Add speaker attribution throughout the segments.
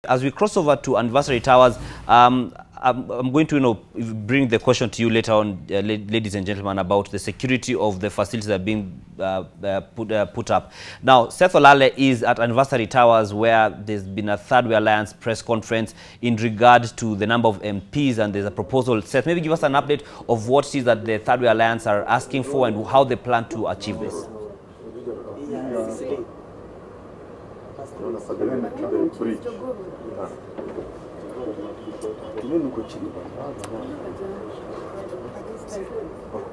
Speaker 1: As we cross over to Anniversary Towers, I'm going to bring the question to you later on, ladies and gentlemen, about the security of the facilities that are being put up. Now, Seth Olale is at Anniversary Towers, where there's been a Thirdway Alliance press conference in regard to the number of MPs, and there's a proposal. Seth, maybe give us an update of what it is that the Thirdway Alliance are asking for and how they plan to achieve this.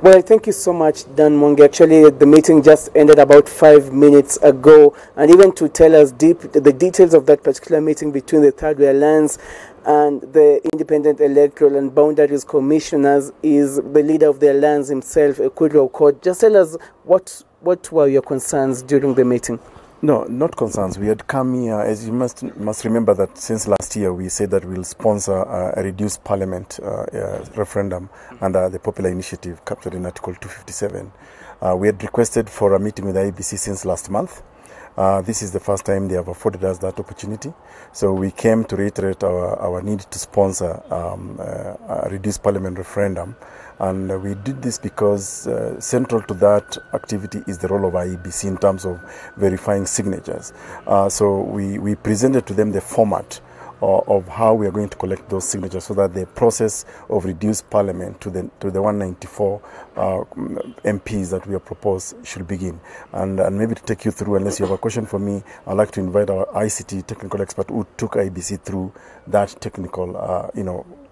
Speaker 2: Well, thank you so much, Dan Monge. Actually, the meeting just ended about 5 minutes ago, and even to tell us the details of that particular meeting between the Thirdway Alliance and the Independent Electoral and Boundaries Commissioners is the leader of the alliance himself, Ekudro Okot. Just tell us what were your concerns during the meeting?
Speaker 3: No, not concerns. We had come here, as you must remember that since last year we said that we'll sponsor a reduced parliament referendum under the popular initiative captured in Article 257. We had requested for a meeting with the IEBC since last month. This is the first time they have afforded us that opportunity. So we came to reiterate our need to sponsor a reduced parliament referendum. And we did this because central to that activity is the role of IEBC in terms of verifying signatures. So we presented to them the format of how we are going to collect those signatures so that the process of reduced parliament to the 194 MPs that we have proposed should begin. And maybe to take you through, unless you have a question for me, I'd like to invite our ICT technical expert who took IEBC through that technical,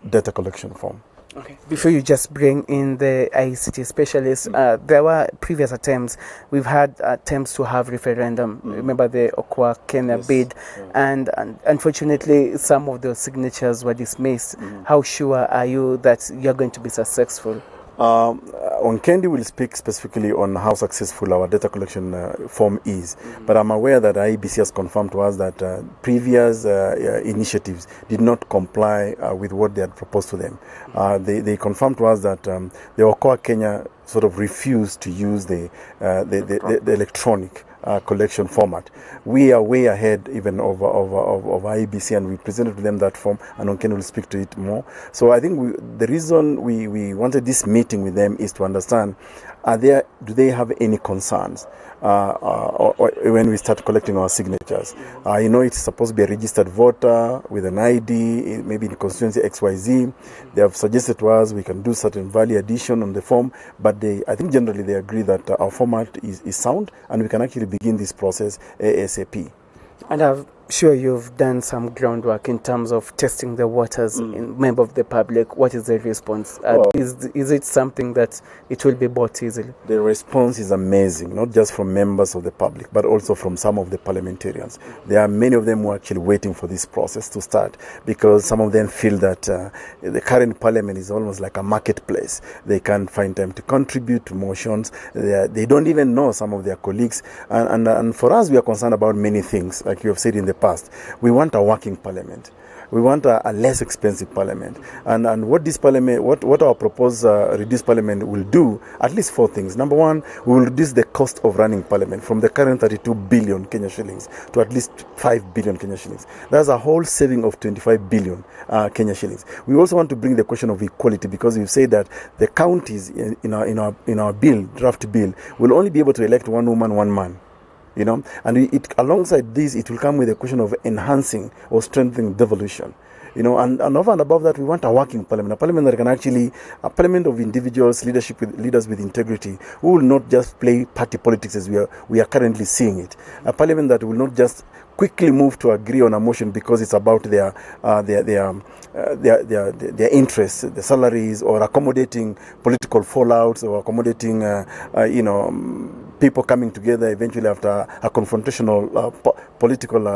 Speaker 3: data collection form.
Speaker 2: Okay. Before you just bring in the ICT specialists, there were previous attempts. We've had attempts to have referendum. Remember the Okwa Kenya bid, and unfortunately some of those signatures were dismissed. How sure are you that you're going to be successful?
Speaker 3: Onkendi will speak specifically on how successful our data collection form is, but I'm aware that IEBC has confirmed to us that previous initiatives did not comply with what they had proposed to them. They confirmed to us that the Okoa Kenya sort of refused to use the electronic collection format. We are way ahead even of IEBC, and we presented to them that form, and Onken will speak to it more. So I think the reason we wanted this meeting with them is to understand, do they have any concerns or when we start collecting our signatures? It's supposed to be a registered voter with an ID, maybe in constituency XYZ. They have suggested to us we can do certain value addition on the form, but I think generally they agree that our format is sound and we can actually begin this process ASAP.
Speaker 2: And I'm sure you've done some groundwork in terms of testing the waters in member of the public. What is the response? Is it something that it will be bought easily?
Speaker 3: The response is amazing, not just from members of the public, but also from some of the parliamentarians. There are many of them who are actually waiting for this process to start, because some of them feel that the current parliament is almost like a marketplace. They can't find time to contribute to motions. They don't even know some of their colleagues. And for us, we are concerned about many things, like you have said in the past. We want a working parliament. We want a less expensive parliament. And what this parliament, what our proposed reduced parliament will do, at least 4 things. Number one, we will reduce the cost of running parliament from the current 32 billion Kenya shillings to at least 5 billion Kenya shillings. That's a whole saving of 25 billion Kenya shillings. We also want to bring the question of equality, because we've said that the counties in our bill, draft bill, will only be able to elect one woman, one man. And alongside this, it will come with a question of enhancing or strengthening devolution. And over and above that, we want a working parliament, a parliament that can actually, a parliament of individuals, leaders with integrity, who will not just play party politics as we are currently seeing it. A parliament that will not just quickly move to agree on a motion because it's about their interests, the salaries, or accommodating political fallouts, or accommodating, people coming together eventually after a confrontational political,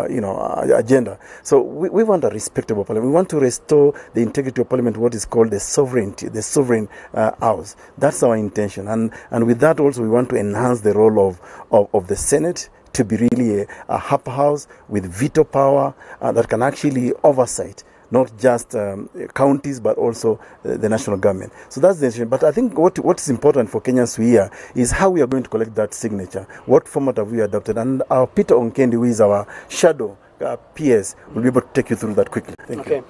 Speaker 3: agenda. So we want a respectable parliament. We want to restore the integrity of parliament, what is called the sovereignty, the sovereign house. That's our intention. And with that also, we want to enhance the role of the Senate to be really a upper house with veto power that can actually oversight not just counties, but also the national government. So that's the issue. But I think what is important for Kenyans to hear is how we are going to collect that signature. What format have we adopted? And our Peter Onkendi, who is our shadow peers will be able to take you through that quickly. Thank you.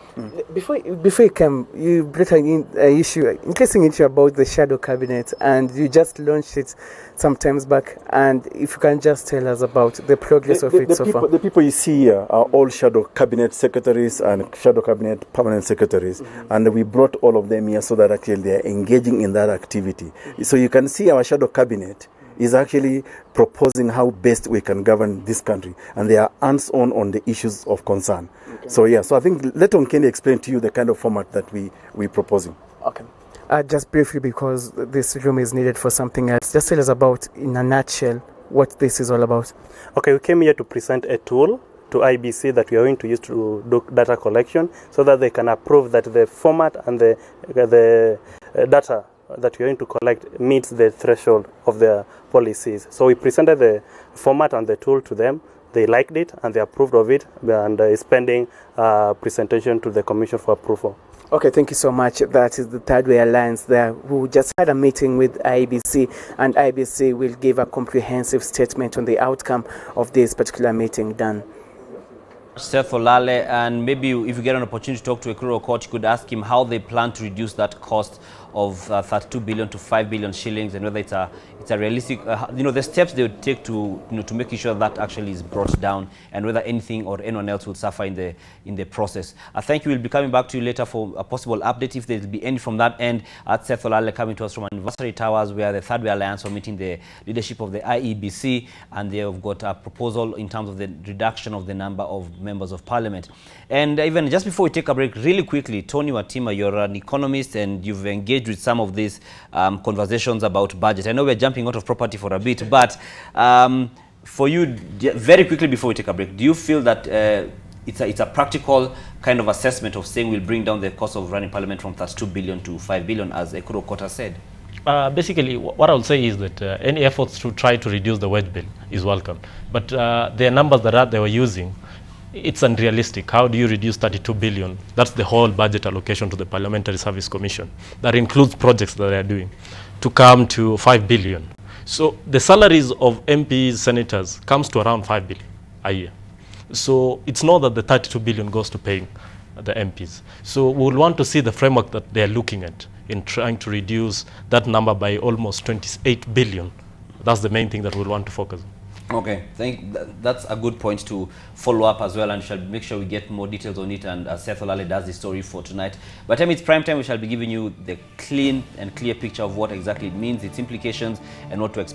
Speaker 2: Before you come, you brought an interesting issue about the shadow cabinet, and you just launched it some times back. And if you can just tell us about the progress of it so far.
Speaker 3: The people you see here are all shadow cabinet secretaries and shadow cabinet permanent secretaries, and we brought all of them here so that actually they are engaging in that activity. So you can see our shadow cabinet is actually proposing how best we can govern this country, and they are hands-on on the issues of concern. So I think let Onkeni explain to you the kind of format that we're proposing.
Speaker 2: Okay. Just briefly, because this room is needed for something else, just tell us about, in a nutshell, what this is all about.
Speaker 4: Okay, we came here to present a tool to IBC that we are going to use to do data collection, so that they can approve that the format and the data that we are going to collect meets the threshold of their policies. So we presented the format and the tool to them. They liked it and they approved of it, and is pending presentation to the Commission for approval.
Speaker 2: Okay, thank you so much. That is the Thirdway Alliance there, who just had a meeting with IBC, and IBC will give a comprehensive statement on the outcome of this particular meeting done.
Speaker 1: Seth Olale, and maybe if you get an opportunity to talk to Ekuru Court, you could ask him how they plan to reduce that cost of 32 billion to 5 billion shillings, and whether it's a realistic, the steps they would take to to making sure that actually is brought down, and whether anything or anyone else will suffer in the process. I think we will be coming back to you later for a possible update if there will be any from that end. At Seth Olale coming to us from Anniversary Towers, where the Thirdway Alliance are meeting the leadership of the IEBC, and they have got a proposal in terms of the reduction of the number of members of parliament. And even just before we take a break, really quickly, Tony Watima, you're an economist and you've engaged with some of these conversations about budget. I know we're jumping out of property for a bit, but for you, very quickly before we take a break, do you feel that it's a practical kind of assessment of saying we'll bring down the cost of running parliament from 32 billion to 5 billion, as Ekuru Kota said?
Speaker 5: Basically, what I would say is that any efforts to try to reduce the wage bill is welcome. But the numbers that they were using, it's unrealistic. How do you reduce 32 billion? That's the whole budget allocation to the Parliamentary Service Commission. That includes projects that they are doing, to come to 5 billion. So the salaries of MPs, senators, comes to around 5 billion a year. So it's not that the 32 billion goes to paying the MPs. So we'll want to see the framework that they're looking at in trying to reduce that number by almost 28 billion. That's the main thing that we'll want to focus on.
Speaker 1: Okay, that's a good point to follow up as well, and shall make sure we get more details on it, and Seth Olale does the story for tonight. By the time it's prime time, we shall be giving you the clean and clear picture of what exactly it means, its implications, and what to expect.